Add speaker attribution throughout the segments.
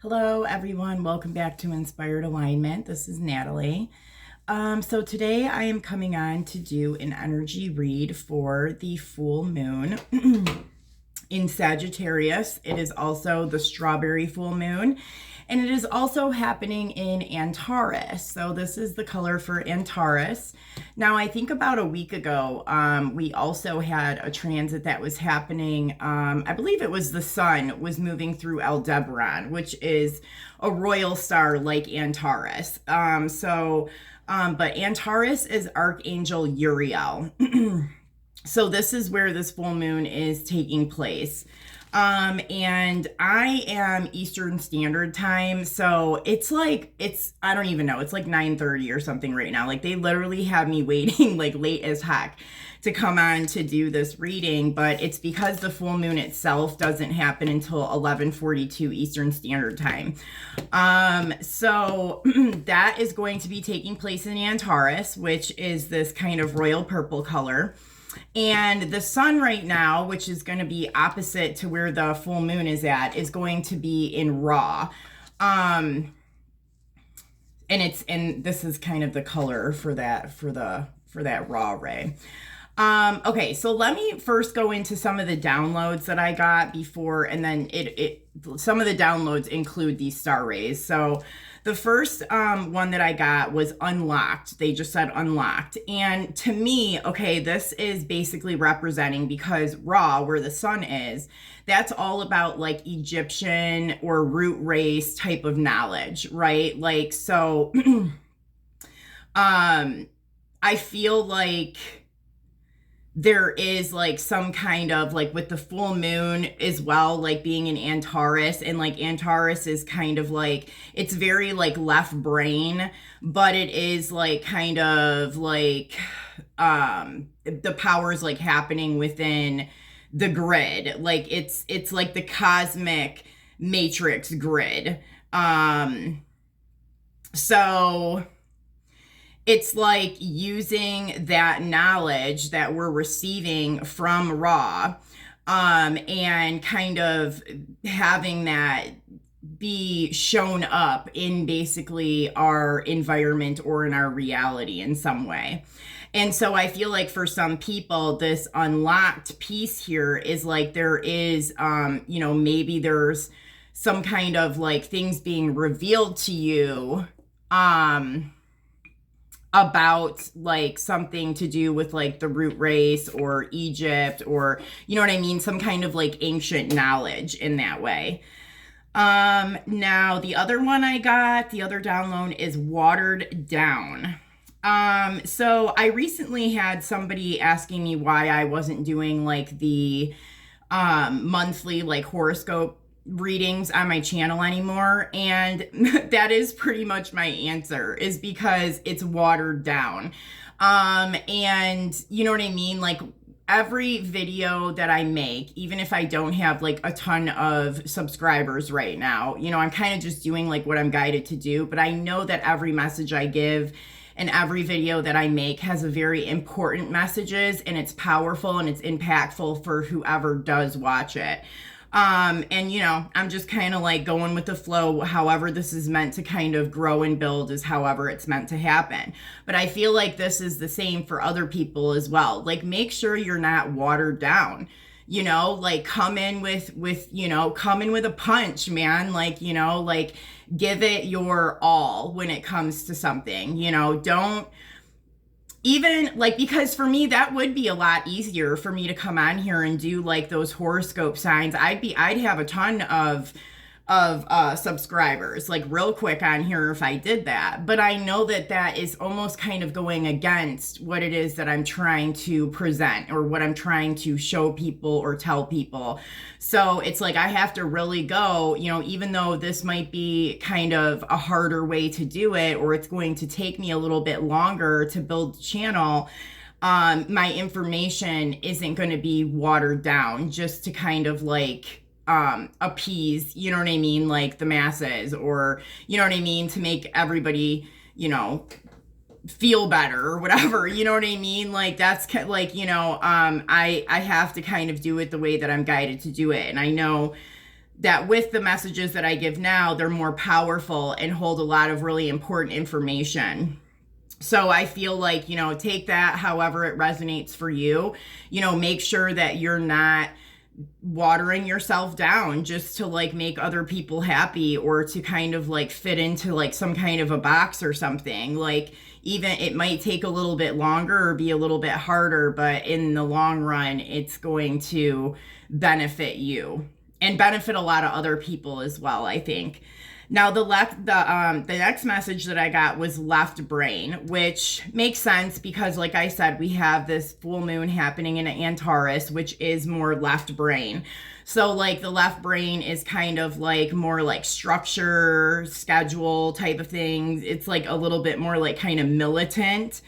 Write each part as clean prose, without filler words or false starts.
Speaker 1: Hello, everyone. Welcome back to Inspired Alignment. This is Natalie. So today I am coming on to do an energy read for the full moon in Sagittarius. It is also the strawberry full moon, and it is also happening in Antares. So this is the color for Antares. Now, I think about a week ago, we also had a transit that was happening. I believe it was the sun was moving through Aldebaran, which is a royal star like Antares. But Antares is Archangel Uriel. So this is where this full moon is taking place. And I am Eastern Standard Time, so I don't even know, it's like 9:30 or something right now. Like, they literally have me waiting like late as heck to come on to do this reading, but it's because the full moon itself doesn't happen until 11:42 Eastern Standard Time. So that is going to be taking place in Antares, which is this kind of royal purple color. And the sun right now, which is going to be opposite to where the full moon is at, is going to be in Ra. And this is kind of the color for that Ra ray. Okay, so let me first go into some of the downloads that I got before, and then some of the downloads include these star rays. So the first one that I got was unlocked. They just said unlocked. And to me, okay, this is basically representing, because Ra, where the sun is, that's all about like Egyptian or root race type of knowledge, right? Like, so I feel like there is like some kind of like with the full moon as well, like being in Antares, and like Antares is kind of like, it's very like left brain, but it is like kind of like the powers like happening within the grid. Like it's like the cosmic matrix grid. So it's like using that knowledge that we're receiving from Ra, and kind of having that be shown up in basically our environment or in our reality in some way. And so I feel like for some people, this unlocked piece here is like there is, maybe there's some kind of like things being revealed to you, about like something to do with like the root race or Egypt, or you know what I mean, some kind of like ancient knowledge in that way. Now the other one I got, the other download, is watered down. So I recently had somebody asking me why I wasn't doing like the monthly like horoscope readings on my channel anymore, and that is pretty much my answer, is because it's watered down. And you know what I mean, like every video that I make, even if I don't have like a ton of subscribers right now, I'm kind of just doing like what I'm guided to do, but I know that every message I give and every video that I make has a very important messages, and it's powerful and it's impactful for whoever does watch it. And I'm just kind of like going with the flow. However this is meant to kind of grow and build is however it's meant to happen. But I feel like this is the same for other people as well. Like, make sure you're not watered down, like come in with a punch, man. Like, like give it your all when it comes to something, don't even like, because for me that would be a lot easier for me to come on here and do like those horoscope signs. I'd have a ton of subscribers like real quick on here if I did that, but I know that is almost kind of going against what it is that I'm trying to present or what I'm trying to show people or tell people. So it's like I have to really go, even though this might be kind of a harder way to do it, or it's going to take me a little bit longer to build the channel, my information isn't going to be watered down just to kind of like appease, you know what I mean, like the masses, or you know what I mean, to make everybody, feel better or whatever, you know what I mean? Like that's I have to kind of do it the way that I'm guided to do it. And I know that with the messages that I give now, they're more powerful and hold a lot of really important information. So I feel like, you know, take that however it resonates for you. You know, make sure that you're not watering yourself down just to like make other people happy or to kind of like fit into like some kind of a box or something. Like, even it might take a little bit longer or be a little bit harder, but in the long run, it's going to benefit you and benefit a lot of other people as well, I think. Now, the next message that I got was left brain, which makes sense because, like I said, we have this full moon happening in Antaurus, which is more left brain. So, like, the left brain is kind of like more like structure, schedule type of things. It's like a little bit more like kind of militant.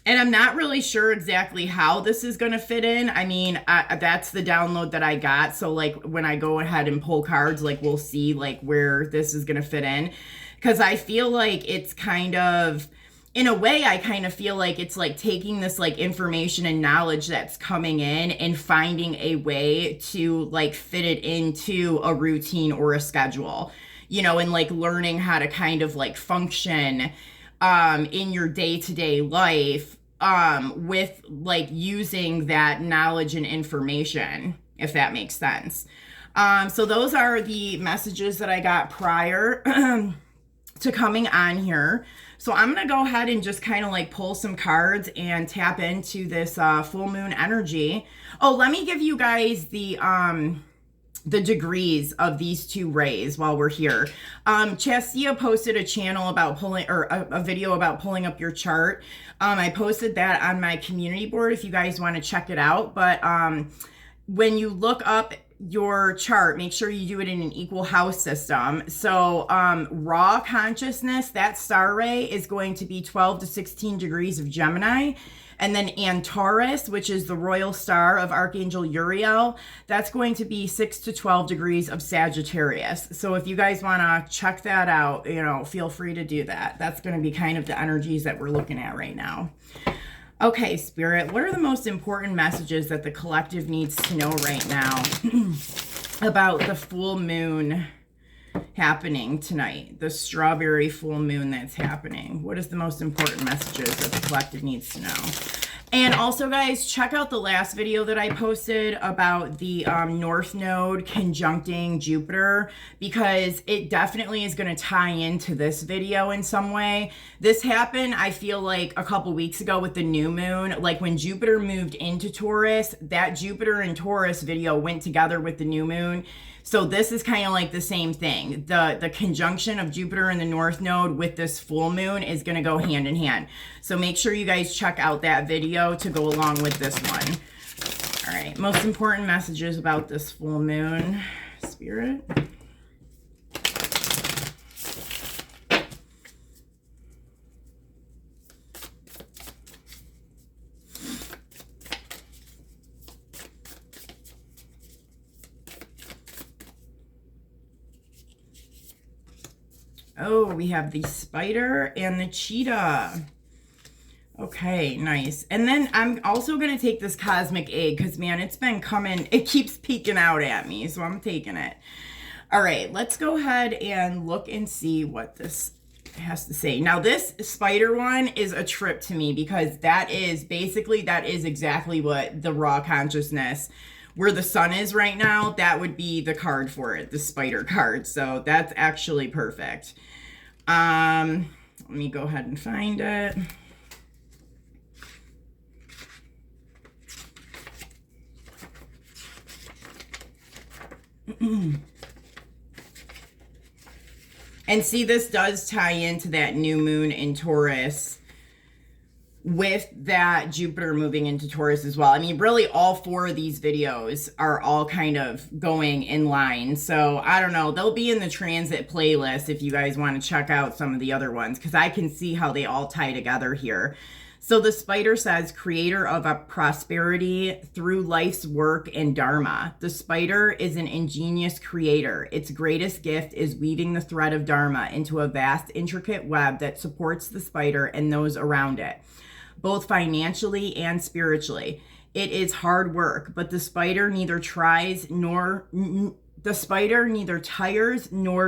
Speaker 1: And I'm not really sure exactly how this is going to fit in. I mean, that's the download that I got. So like when I go ahead and pull cards, like we'll see like where this is going to fit in. Because I feel like it's kind of, in a way, I kind of feel like it's like taking this like information and knowledge that's coming in and finding a way to like fit it into a routine or a schedule, you know, and like learning how to kind of like function in your day-to-day life with like using that knowledge and information, if that makes sense. So those are the messages that I got prior to coming on here. So I'm going to go ahead and just kind of like pull some cards and tap into this full moon energy. Oh, let me give you guys the degrees of these two rays while we're here. Chastia posted a channel about pulling, or a video about pulling up your chart. I posted that on my community board if you guys want to check it out. But when you look up your chart, make sure you do it in an equal house system. So raw consciousness, that star ray is going to be 12 to 16 degrees of Gemini. And then Antaurus, which is the royal star of Archangel Uriel, that's going to be 6 to 12 degrees of Sagittarius. So if you guys want to check that out, you know, feel free to do that. That's going to be kind of the energies that we're looking at right now. Okay, Spirit, what are the most important messages that the collective needs to know right now about the full moon happening tonight, the strawberry full moon that's happening? What is the most important messages that the collective needs to know? And also, guys, check out the last video that I posted about the North Node conjuncting Jupiter, because it definitely is going to tie into this video in some way. This happened, I feel like, a couple weeks ago with the new moon. Like when Jupiter moved into Taurus, that Jupiter and Taurus video went together with the new moon. So this is kind of like the same thing. The conjunction of Jupiter and the North Node with this full moon is going to go hand in hand. So make sure you guys check out that video to go along with this one. All right, most important messages about this full moon, Spirit. Oh, we have the spider and the cheetah. Okay, nice. And then I'm also going to take this cosmic egg because, man, it's been coming. It keeps peeking out at me, so I'm taking it. All right, let's go ahead and look and see what this has to say. Now, this spider one is a trip to me because that is exactly what the raw consciousness, where the sun is right now, that would be the card for it, the spider card. So that's actually perfect. Let me go ahead and find it. And see, this does tie into that new moon in Taurus with that Jupiter moving into Taurus as well. I mean, really all four of these videos are all kind of going in line. So I don't know, they'll be in the transit playlist if you guys want to check out some of the other ones, because I can see how they all tie together here. So the spider says, creator of a prosperity through life's work and dharma. The spider is an ingenious creator. Its greatest gift is weaving the thread of dharma into a vast, intricate web that supports the spider and those around it, both financially and spiritually. It is hard work, but the spider neither tires nor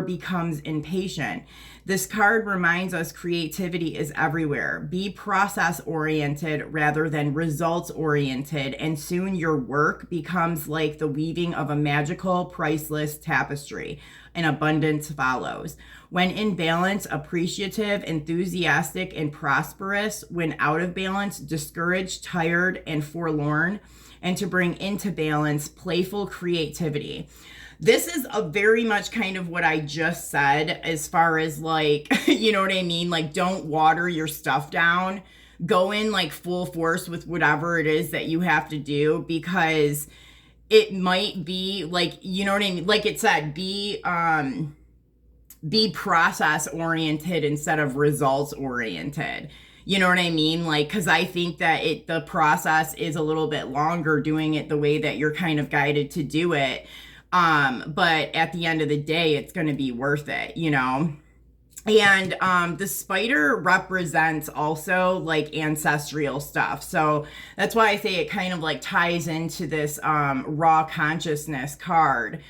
Speaker 1: becomes impatient. This card reminds us creativity is everywhere. Be process oriented rather than results oriented, and soon your work becomes like the weaving of a magical, priceless tapestry, and abundance follows. When in balance, appreciative, enthusiastic, and prosperous. When out of balance, discouraged, tired, and forlorn. And to bring into balance, playful creativity. This is a very much kind of what I just said as far as like, you know what I mean? Like, don't water your stuff down. Go in like full force with whatever it is that you have to do, because it might be like, you know what I mean? Like it said, be process oriented instead of results oriented. You know what I mean? Like, because I think that the process is a little bit longer doing it the way that you're kind of guided to do it. But at the end of the day, it's going to be worth it, you know? And the spider represents also like ancestral stuff. So that's why I say it kind of like ties into this raw consciousness card.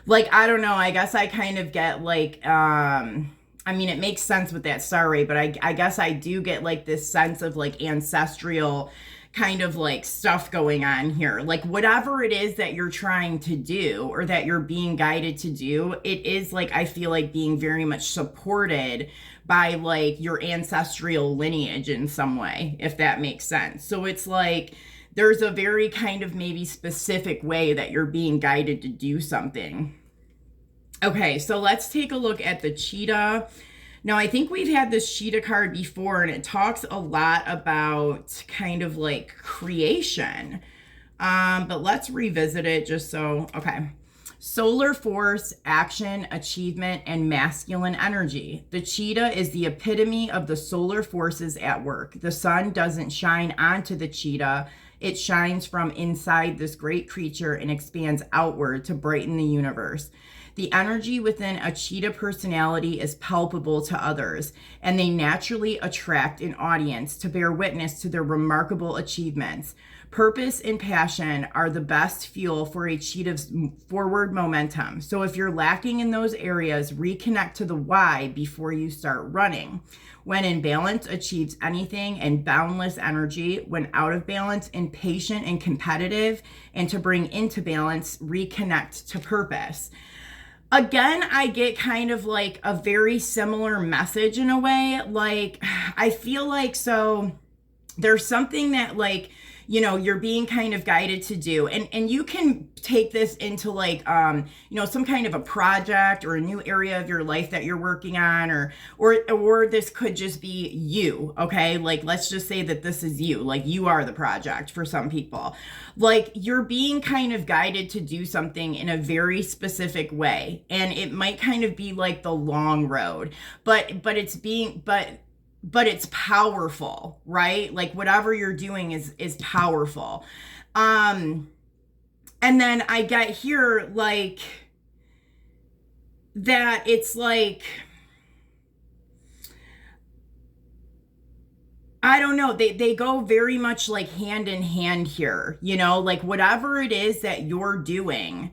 Speaker 1: Like, I don't know, I guess I kind of get like, I mean, it makes sense with that star ray, but I guess I do get like this sense of like ancestral kind of like stuff going on here. Like whatever it is that you're trying to do or that you're being guided to do, it is like, I feel like being very much supported by like your ancestral lineage in some way, if that makes sense. So it's like, there's a very kind of maybe specific way that you're being guided to do something. Okay, so let's take a look at the cheetah. Now, I think we've had this cheetah card before, and it talks a lot about kind of like creation. But let's revisit it just so, okay. Solar force, action, achievement, and masculine energy. The cheetah is the epitome of the solar forces at work. The sun doesn't shine onto the cheetah. It shines from inside this great creature and expands outward to brighten the universe. The energy within a cheetah personality is palpable to others, and they naturally attract an audience to bear witness to their remarkable achievements. Purpose and passion are the best fuel for a cheetah's forward momentum. So if you're lacking in those areas, reconnect to the why before you start running. When in balance, achieves anything, and boundless energy. When out of balance, impatient and competitive. And to bring into balance, reconnect to purpose. Again, I get kind of like a very similar message in a way. Like, I feel like, so there's something that like, you know, you're being kind of guided to do. And you can take this into like, you know, some kind of a project or a new area of your life that you're working on, or this could just be you. Okay. Like, let's just say that this is you, like you are the project for some people. Like you're being kind of guided to do something in a very specific way. And it might kind of be like the long road, but it's powerful, right? Like whatever you're doing is powerful. And then I get here like that it's like, I don't know, they go very much like hand in hand here, you know, like whatever it is that you're doing,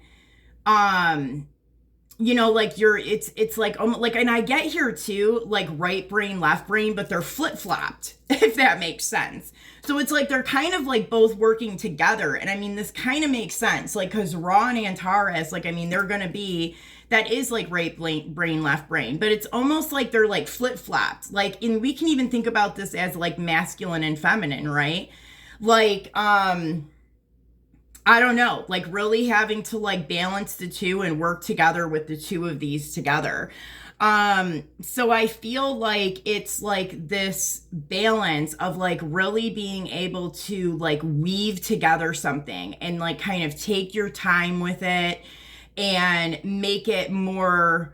Speaker 1: you know, like it's like, and I get here too, like right brain, left brain, but they're flip-flopped, if that makes sense. So it's like, they're kind of like both working together. And I mean, this kind of makes sense, like, cause Ra and Antares, like, I mean, they're going to be, that is like right brain, left brain, but it's almost like they're like flip-flopped. Like, and we can even think about this as like masculine and feminine, right? Like, I don't know, like really having to like balance the two and work together with the two of these together. So I feel like it's like this balance of like really being able to like weave together something and like kind of take your time with it and make it more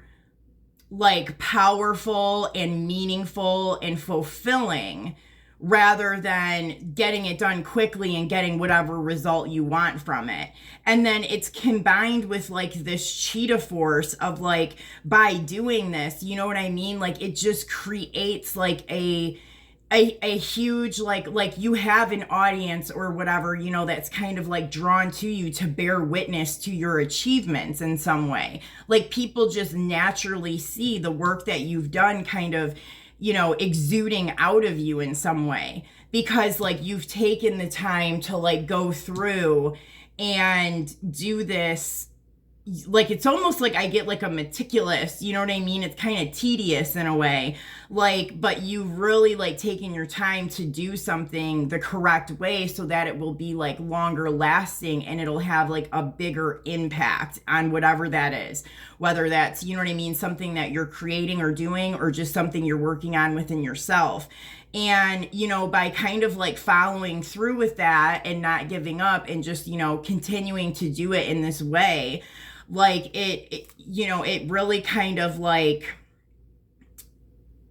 Speaker 1: like powerful and meaningful and fulfilling, rather than getting it done quickly and getting whatever result you want from it. And then it's combined with like this cheetah force of like, by doing this, you know what I mean? Like it just creates like a a huge like you have an audience or whatever, you know, that's kind of like drawn to you to bear witness to your achievements in some way. Like people just naturally see the work that you've done kind of, you know, exuding out of you in some way, because like you've taken the time to like go through and do this. Like it's almost like I get like a meticulous, you know what I mean? It's kind of tedious in a way, like, but you really like taking your time to do something the correct way so that it will be like longer lasting and it'll have like a bigger impact on whatever that is, whether that's, you know what I mean, something that you're creating or doing, or just something you're working on within yourself. And, you know, by kind of like following through with that and not giving up and just, you know, continuing to do it in this way, like it, you know, it really kind of like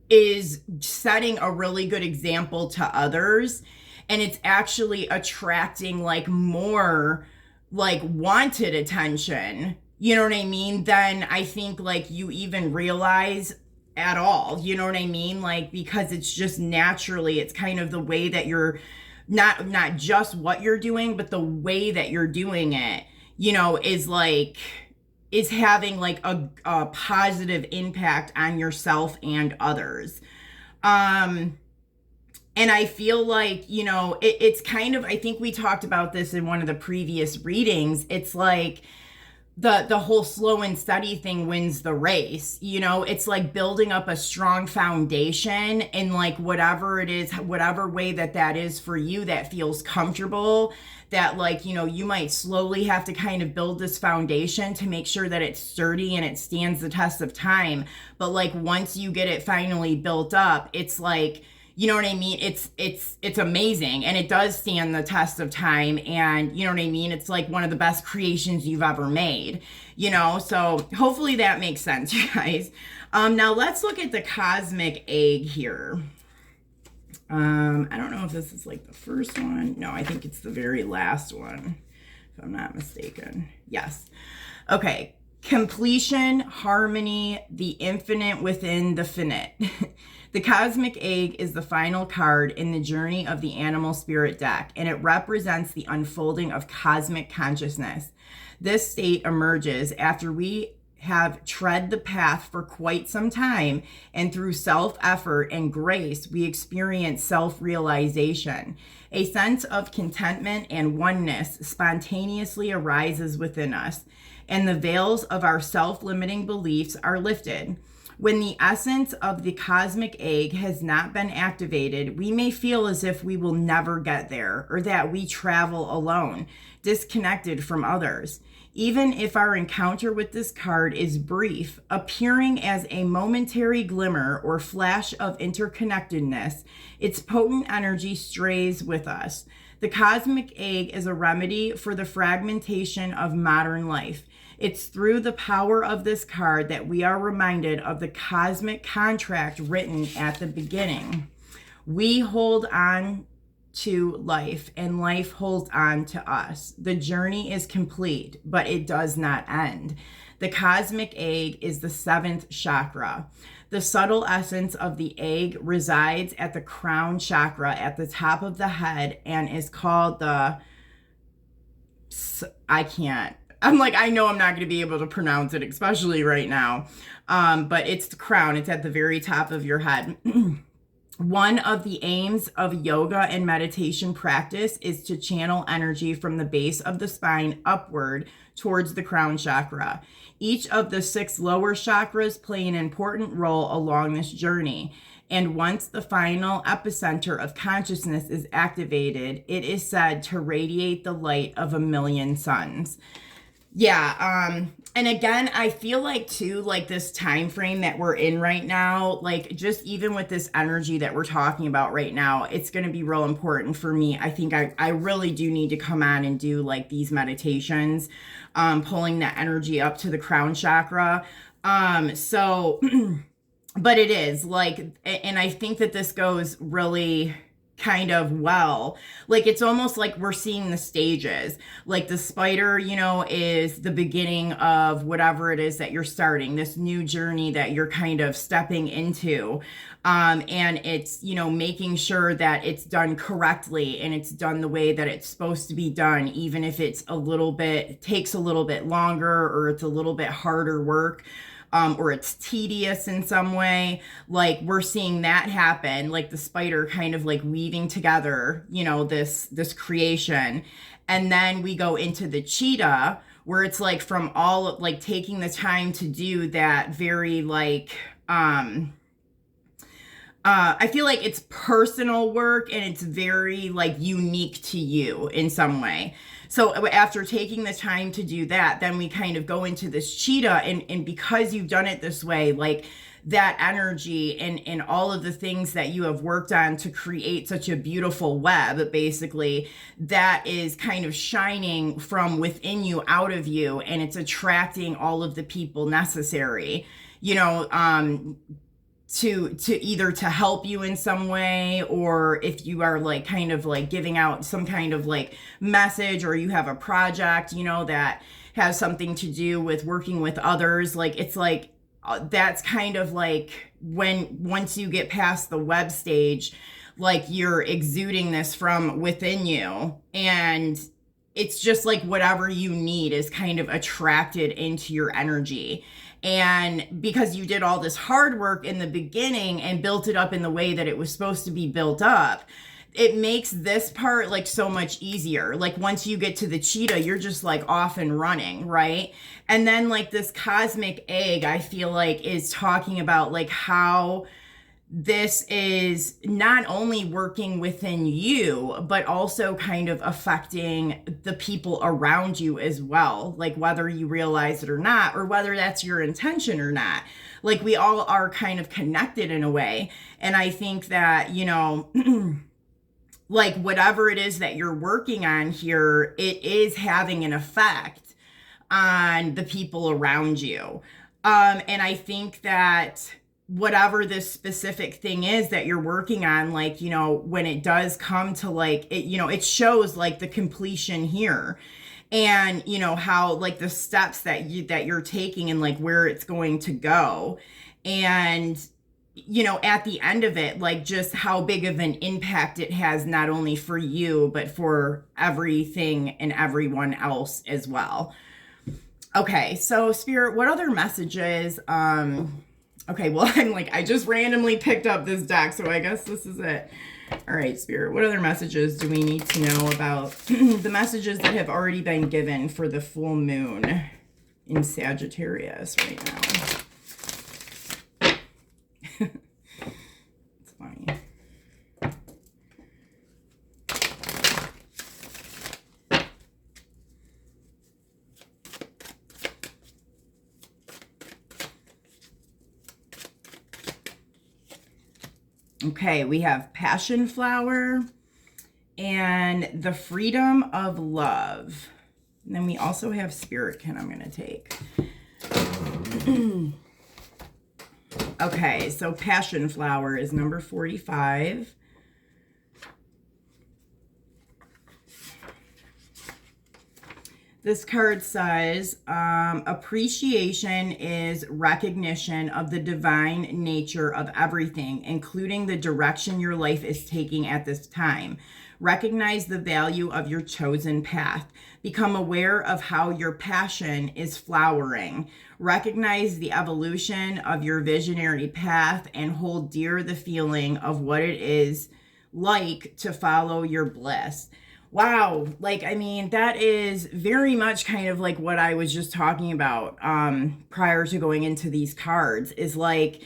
Speaker 1: is setting a really good example to others, and it's actually attracting like more like wanted attention, you know what I mean, than I think like you even realize at all, you know what I mean, like because it's just naturally, it's kind of the way that you're not just what you're doing, but the way that you're doing it, you know, is having like a positive impact on yourself and others. And I feel like, you know, it's kind of, I think we talked about this in one of the previous readings. It's like the whole slow and steady thing wins the race. You know, it's like building up a strong foundation in like whatever it is, whatever way that is for you that feels comfortable, that like, you know, you might slowly have to kind of build this foundation to make sure that it's sturdy and it stands the test of time. But like once you get it finally built up, it's like, you know what I mean? It's amazing, and it does stand the test of time, and you know what I mean? It's like one of the best creations you've ever made, you know? So hopefully that makes sense, you guys. Now let's look at the cosmic egg here. I don't know if this is like the first one. No, I think it's the very last one, if I'm not mistaken. Yes. Okay. Completion, harmony, the infinite within the finite. The cosmic egg is the final card in the journey of the animal spirit deck, and it represents the unfolding of cosmic consciousness. This state emerges after we have tread the path for quite some time, and through self-effort and grace, we experience self-realization. A sense of contentment and oneness spontaneously arises within us, and the veils of our self-limiting beliefs are lifted. When the essence of the cosmic egg has not been activated, we may feel as if we will never get there, or that we travel alone, disconnected from others. Even if our encounter with this card is brief, appearing as a momentary glimmer or flash of interconnectedness, its potent energy strays with us. The cosmic egg is a remedy for the fragmentation of modern life. It's through the power of this card that we are reminded of the cosmic contract written at the beginning. We hold on to life, and life holds on to us. The journey is complete, but it does not end. The cosmic egg is the 7th chakra. The subtle essence of the egg resides at the crown chakra at the top of the head and is called the... I know I'm not going to be able to pronounce it, especially right now. But it's the crown. It's at the very top of your head. One of the aims of yoga and meditation practice is to channel energy from the base of the spine upward towards the crown chakra. Each of the 6 lower chakras play an important role along this journey. And once the final epicenter of consciousness is activated, it is said to radiate the light of a million suns. Yeah, and again, I feel like too, like this time frame that we're in right now, like just even with this energy that we're talking about right now, it's going to be real important for me. I think I really do need to come on and do like these meditations, pulling that energy up to the crown chakra. So, but it is like, and I think that this goes really kind of well. Like it's almost like we're seeing the stages. Like the spider, you know, is the beginning of whatever it is that you're starting, this new journey that you're kind of stepping into. And it's, you know, making sure that it's done correctly and it's done the way that it's supposed to be done, even if it's a little bit, takes a little bit longer or it's a little bit harder work. Or it's tedious in some way. Like we're seeing that happen, like the spider kind of like weaving together, you know, this creation. And then we go into the cheetah, where it's like from all like taking the time to do that very like I feel like it's personal work and it's very like unique to you in some way. So after taking the time to do that, then we kind of go into this cheetah, and because you've done it this way, like that energy and all of the things that you have worked on to create such a beautiful web, basically, that is kind of shining from within you, out of you, and it's attracting all of the people necessary, you know, to either to help you in some way, or if you are like kind of like giving out some kind of like message, or you have a project, you know, that has something to do with working with others. Like it's like that's kind of like when once you get past the web stage, like you're exuding this from within you, and it's just like whatever you need is kind of attracted into your energy. And because you did all this hard work in the beginning and built it up in the way that it was supposed to be built up, it makes this part like so much easier. Like once you get to the cheetah, you're just like off and running, right? And then like this cosmic egg, I feel like is talking about like how this is not only working within you, but also kind of affecting the people around you as well. Like whether you realize it or not, or whether that's your intention or not. Like we all are kind of connected in a way. And I think that, you know, like whatever it is that you're working on here, it is having an effect on the people around you. And I think that whatever this specific thing is that you're working on, like, you know, when it does come to like it, you know, it shows like the completion here, and you know how like the steps that you're taking and like where it's going to go, and you know at the end of it, like just how big of an impact it has, not only for you but for everything and everyone else as well. Okay, so Spirit, what other messages okay, well, I just randomly picked up this deck, so I guess this is it. All right, Spirit, what other messages do we need to know about the messages that have already been given for the full moon in Sagittarius right now? It's funny. Okay, we have passion flower and the freedom of love. And then we also have spiritkin I'm going to take. Okay, so passion flower is number 45. This card says, appreciation is recognition of the divine nature of everything, including the direction your life is taking at this time. Recognize the value of your chosen path. Become aware of how your passion is flowering. Recognize the evolution of your visionary path and hold dear the feeling of what it is like to follow your bliss. Wow, like, I mean, that is very much kind of like what I was just talking about prior to going into these cards, is like,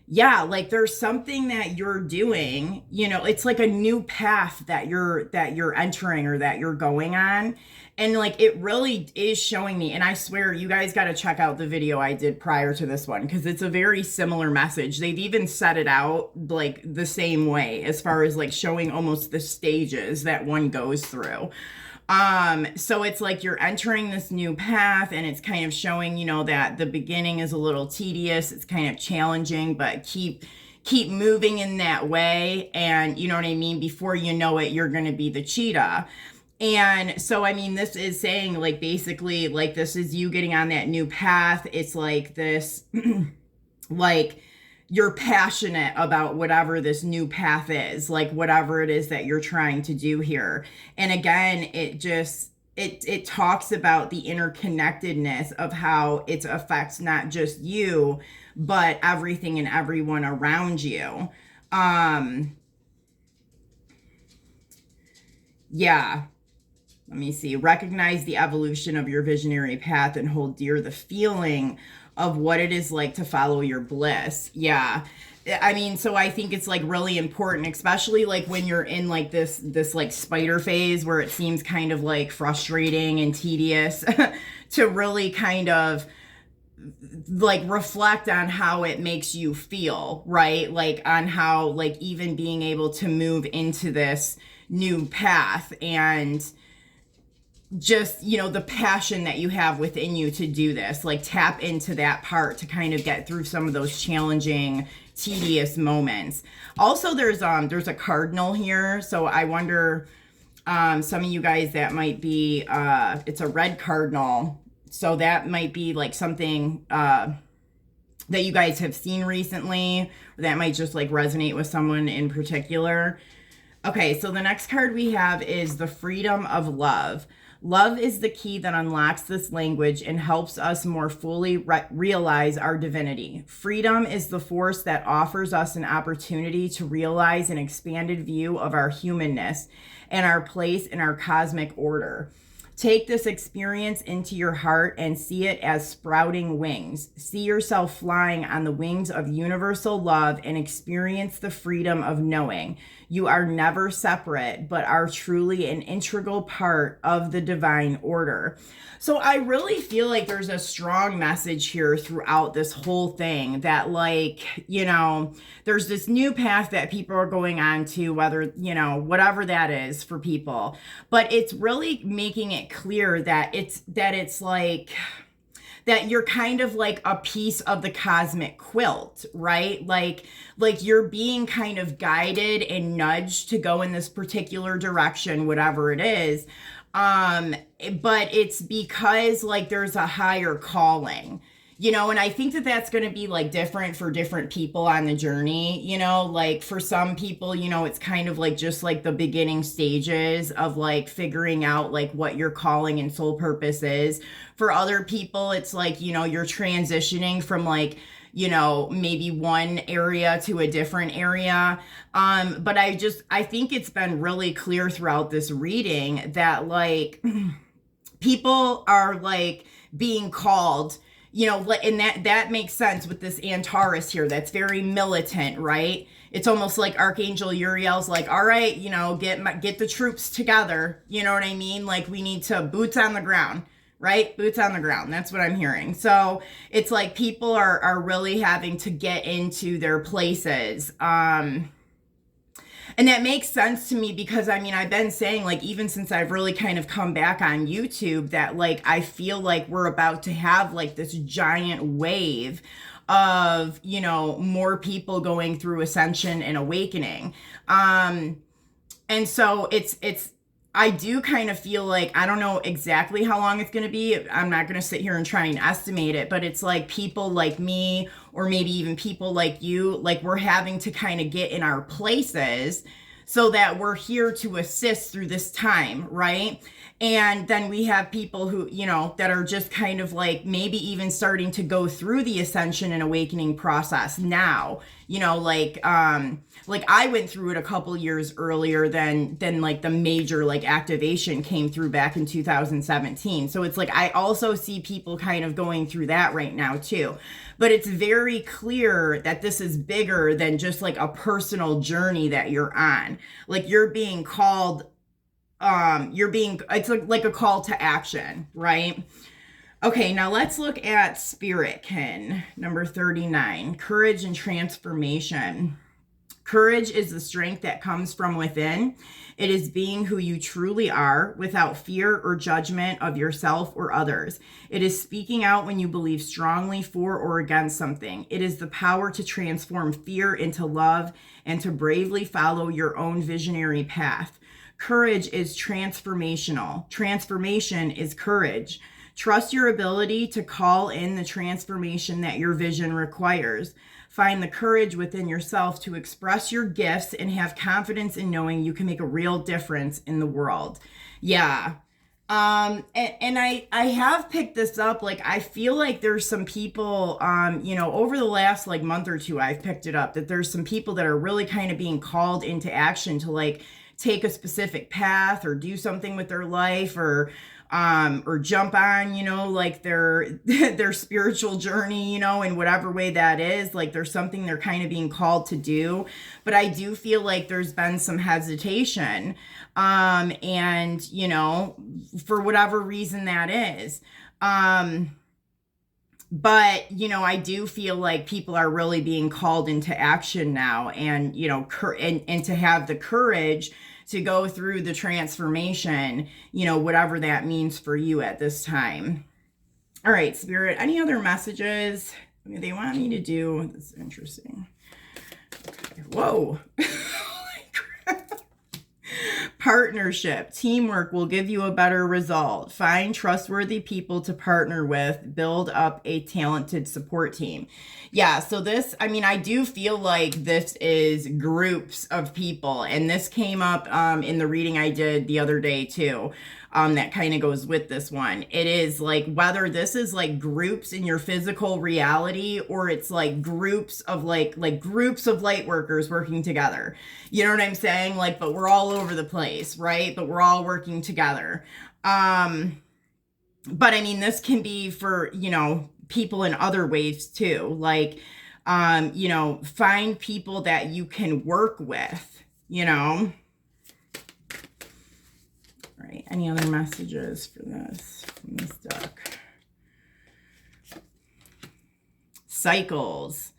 Speaker 1: yeah, like there's something that you're doing, you know, it's like a new path that you're entering or that you're going on. And like, it really is showing me, and I swear you guys got to check out the video I did prior to this one, because it's a very similar message. They've even set it out like the same way, as far as like showing almost the stages that one goes through. So it's like you're entering this new path, and it's kind of showing, you know, that the beginning is a little tedious. It's kind of challenging, but keep keep moving in that way. And you know what I mean? Before you know it, you're going to be the cheetah. And so, I mean, this is saying like, basically like, this is you getting on that new path. It's like this, like, you're passionate about whatever this new path is, like whatever it is that you're trying to do here. And again, it talks about the interconnectedness of how it affects not just you, but everything and everyone around you. Yeah. Let me see. Recognize the evolution of your visionary path and hold dear the feeling of what it is like to follow your bliss. Yeah. I mean, so I think it's like really important, especially like when you're in like this like spider phase where it seems kind of like frustrating and tedious to really kind of like reflect on how it makes you feel, right? Like on how like even being able to move into this new path and just, you know, the passion that you have within you to do this, like tap into that part to kind of get through some of those challenging, tedious moments. Also, there's a cardinal here. So I wonder, some of you guys that might be, it's a red cardinal. So that might be like something, that you guys have seen recently, or that might just like resonate with someone in particular. Okay. So the next card we have is the freedom of love. Love is the key that unlocks this language and helps us more fully realize our divinity. Freedom is the force that offers us an opportunity to realize an expanded view of our humanness and our place in our cosmic order. Take this experience into your heart and see it as sprouting wings. See yourself flying on the wings of universal love and experience the freedom of knowing you are never separate, but are truly an integral part of the divine order. So I really feel like there's a strong message here throughout this whole thing that, like, you know, there's this new path that people are going on to, whether, you know, whatever that is for people, but it's really making it clear that it's like, that you're kind of like a piece of the cosmic quilt, right? Like you're being kind of guided and nudged to go in this particular direction, whatever it is. But it's because like there's a higher calling, you know, and I think that that's going to be like different for different people on the journey, you know, like for some people, you know, it's kind of like just like the beginning stages of like figuring out like what your calling and soul purpose is. For other people, it's like, you know, you're transitioning from like, you know, maybe one area to a different area. But I think it's been really clear throughout this reading that like people are like being called, you know, and that makes sense with this Antares here. That's very militant, right? It's almost like Archangel Uriel's like, all right, you know, get the troops together. You know what I mean? Like we need to boots on the ground, right? Boots on the ground. That's what I'm hearing. So it's like people are really having to get into their places. And that makes sense to me because, I mean, I've been saying, like, even since I've really kind of come back on YouTube, that, like, I feel like we're about to have, like, this giant wave of, you know, more people going through ascension and awakening. And so I do kind of feel like, I don't know exactly how long it's going to be. I'm not going to sit here and try and estimate it, but it's like people like me, or maybe even people like you, like we're having to kind of get in our places so that we're here to assist through this time, right? And then we have people who, you know, that are just kind of like maybe even starting to go through the ascension and awakening process now, you know, like I went through it a couple years earlier than like the major like activation came through back in 2017. So it's like, I also see people kind of going through that right now too. But it's very clear that this is bigger than just like a personal journey that you're on. Like you're being called, it's like a call to action, right? Okay, now let's look at Spiritkin, number 39, courage and transformation. Courage is the strength that comes from within. It is being who you truly are without fear or judgment of yourself or others. It is speaking out when you believe strongly for or against something. It is the power to transform fear into love and to bravely follow your own visionary path. Courage is transformational. Transformation is courage. Trust your ability to call in the transformation that your vision requires. Find the courage within yourself to express your gifts and have confidence in knowing you can make a real difference in the world. Yeah. And I have picked this up. Like, I feel like there's some people, over the last like month or two, I've picked it up that there's some people that are really kind of being called into action to like take a specific path or do something with their life or jump on, like their spiritual journey, in whatever way that is. Like there's something they're kind of being called to do. But I do feel like there's been some hesitation. And, for whatever reason that is. But, I do feel like people are really being called into action now and, and to have the courage to go through the transformation, whatever that means for you at this time. All right, Spirit, any other messages they want me to do? This is interesting. Okay. Whoa. Partnership, teamwork will give you a better result. Find trustworthy people to partner with. Build up a talented support team. Yeah, so this, I do feel like this is groups of people. And this came up in the reading I did the other day too. That kind of goes with this one. It is like whether this is like groups in your physical reality or it's like groups of like groups of light workers working together. You know what I'm saying? Like, but we're all over the place, right? But we're all working together. But this can be for, people in other ways too. Like, find people that you can work with, Right. Any other messages for this from this deck? Cycles.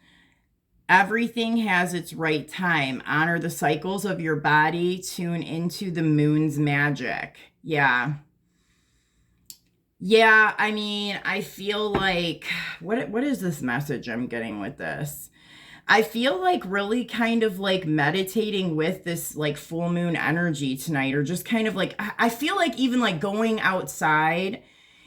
Speaker 1: Everything has its right time. Honor the cycles of your body. Tune into the moon's magic. Yeah. Yeah, I feel like, what is this message I'm getting with this? I feel like really kind of like meditating with this like full moon energy tonight, or just kind of like, I feel like even like going outside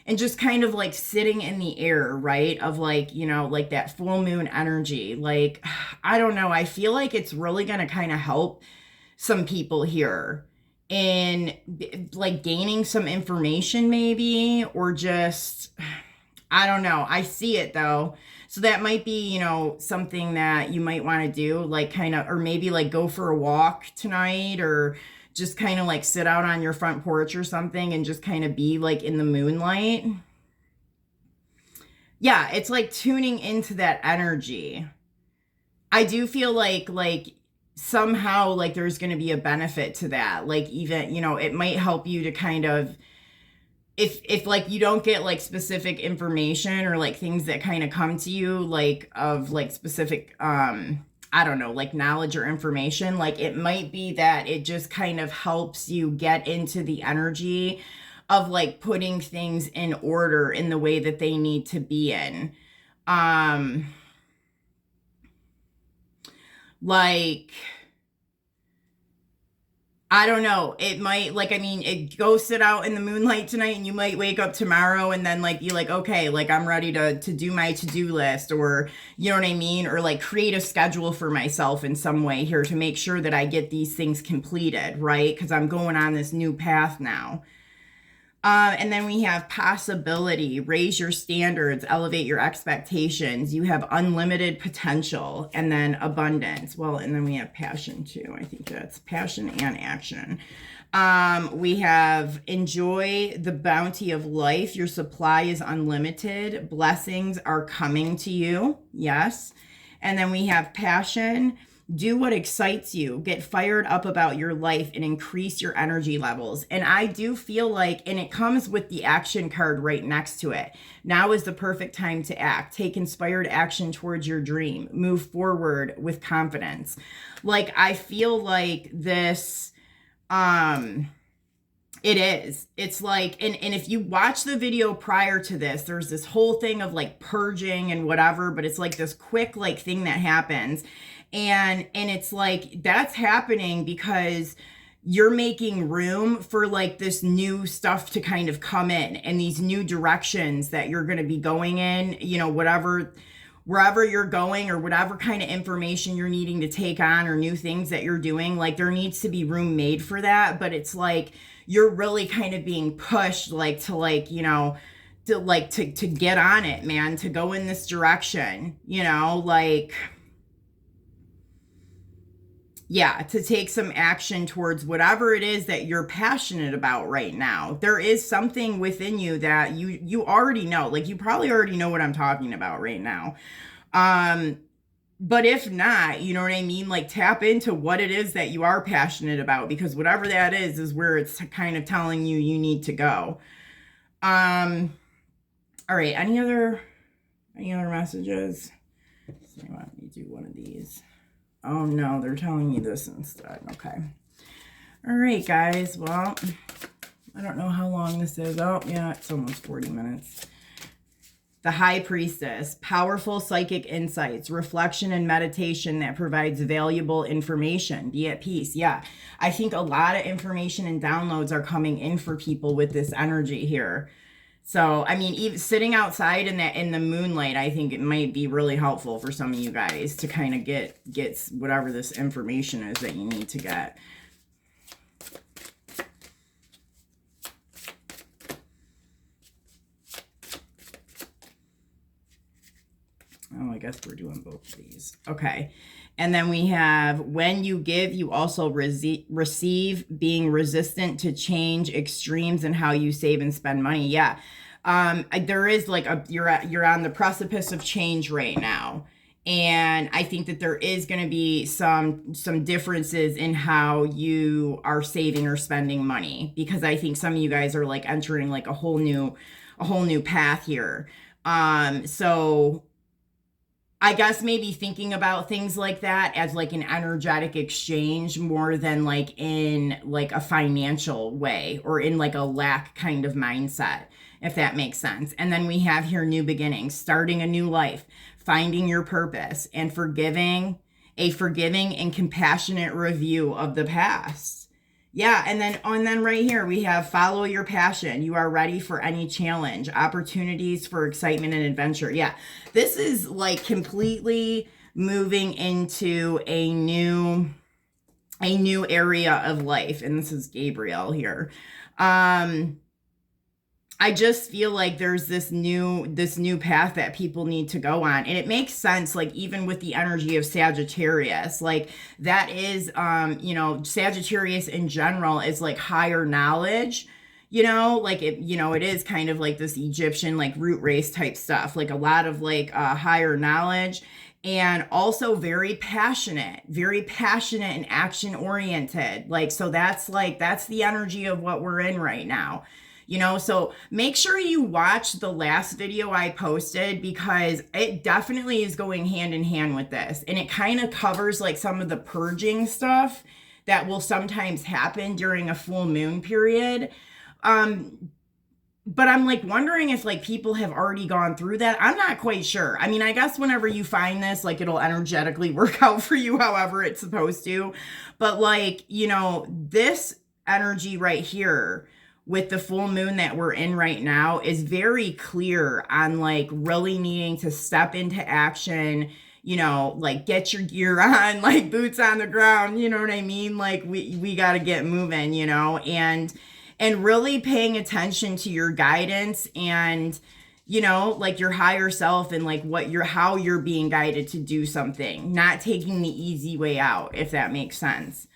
Speaker 1: and just kind of like sitting in the air, right? Of like, like that full moon energy. Like, I don't know. I feel like it's really going to kind of help some people here in like gaining some information maybe, or just, I don't know. I see it though. So that might be, something that you might want to do, like kind of, or maybe like go for a walk tonight, or just kind of like sit out on your front porch or something and just kind of be like in the moonlight. Yeah, it's like tuning into that energy. I do feel like somehow like there's going to be a benefit to that. Like even, it might help you to kind of, if like you don't get like specific information or like things that kind of come to you like of like specific I don't know, like knowledge or information, like it might be that it just kind of helps you get into the energy of like putting things in order in the way that they need to be in. Like, I don't know. It might it go sit out in the moonlight tonight and you might wake up tomorrow and then like be like, okay, like I'm ready to do my to-do list, or you know what I mean? Or like create a schedule for myself in some way here to make sure that I get these things completed, right? Because I'm going on this new path now. And then we have possibility, raise your standards, elevate your expectations. You have unlimited potential, and then abundance. Well, and then we have passion too. I think that's passion and action. We have enjoy the bounty of life. Your supply is unlimited. Blessings are coming to you. Yes. And then we have passion. Do what excites you. Get fired up about your life and increase your energy levels. And I do feel like, and it comes with the action card right next to it. Now is the perfect time to act. Take inspired action towards your dream. Move forward with confidence. Like, I feel like this, it is. It's like, and if you watch the video prior to this, there's this whole thing of like purging and whatever, but it's like this quick like thing that happens. And it's like, that's happening because you're making room for like this new stuff to kind of come in and these new directions that you're going to be going in, you know, wherever you're going or whatever kind of information you're needing to take on or new things that you're doing. Like, there needs to be room made for that. But it's like, you're really kind of being pushed like to like, you know, to get on it, man, to go in this direction, you know, like, yeah, to take some action towards whatever it is that you're passionate about right now. There is something within you that you already know, like you probably already know what I'm talking about right now. But if not, you know what I mean? Like, tap into what it is that you are passionate about, because whatever that is where it's kind of telling you need to go. All right. Any other messages? So I want me to do one of these. Oh no, they're telling me this instead. Okay. All right, guys. Well, I don't know how long this is. Oh yeah, it's almost 40 minutes. The High Priestess, powerful psychic insights, reflection and meditation that provides valuable information. Be at peace. Yeah, I think a lot of information and downloads are coming in for people with this energy here. So, I mean, even sitting outside in the moonlight, I think it might be really helpful for some of you guys to kind of get whatever this information is that you need to get. Oh, I guess we're doing both of these. Okay. And then we have, when you give, you also receive, being resistant to change, extremes in how you save and spend money. Yeah. There is like you're on the precipice of change right now. And I think that there is going to be some differences in how you are saving or spending money, because I think some of you guys are like entering like a whole new path here. So I guess maybe thinking about things like that as like an energetic exchange more than like in like a financial way or in like a lack kind of mindset, if that makes sense. And then we have here new beginnings, starting a new life, finding your purpose, and forgiving and compassionate review of the past. Yeah, and then right here we have follow your passion. You are ready for any challenge, opportunities for excitement and adventure. Yeah, this is like completely moving into a new area of life. And this is Gabriel here. I just feel like there's this new path that people need to go on. And it makes sense, like even with the energy of Sagittarius, like that is, you know, Sagittarius in general is like higher knowledge, you know, like it, you know, it is kind of like this Egyptian, like root race type stuff, like a lot of like higher knowledge, and also very passionate and action oriented. Like, so that's the energy of what we're in right now. You know, so make sure you watch the last video I posted, because it definitely is going hand in hand with this. And it kind of covers like some of the purging stuff that will sometimes happen during a full moon period. But I'm like wondering if like people have already gone through that. I'm not quite sure. I mean, I guess whenever you find this, like it'll energetically work out for you however it's supposed to. But like, you know, this energy right here with the full moon that we're in right now is very clear on like really needing to step into action, you know, like get your gear on, like boots on the ground, you know what I mean? Like we got to get moving, you know, and really paying attention to your guidance and, you know, like your higher self and like how you're being guided to do something, not taking the easy way out, if that makes sense.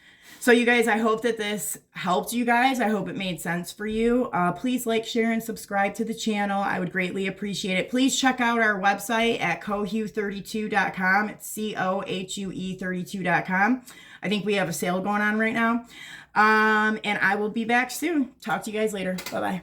Speaker 1: So you guys, I hope that this helped you guys. I hope it made sense for you. Please like, share, and subscribe to the channel. I would greatly appreciate it. Please check out our website at cohue32.com. It's COHUE32.com. I think we have a sale going on right now. And I will be back soon. Talk to you guys later. Bye-bye.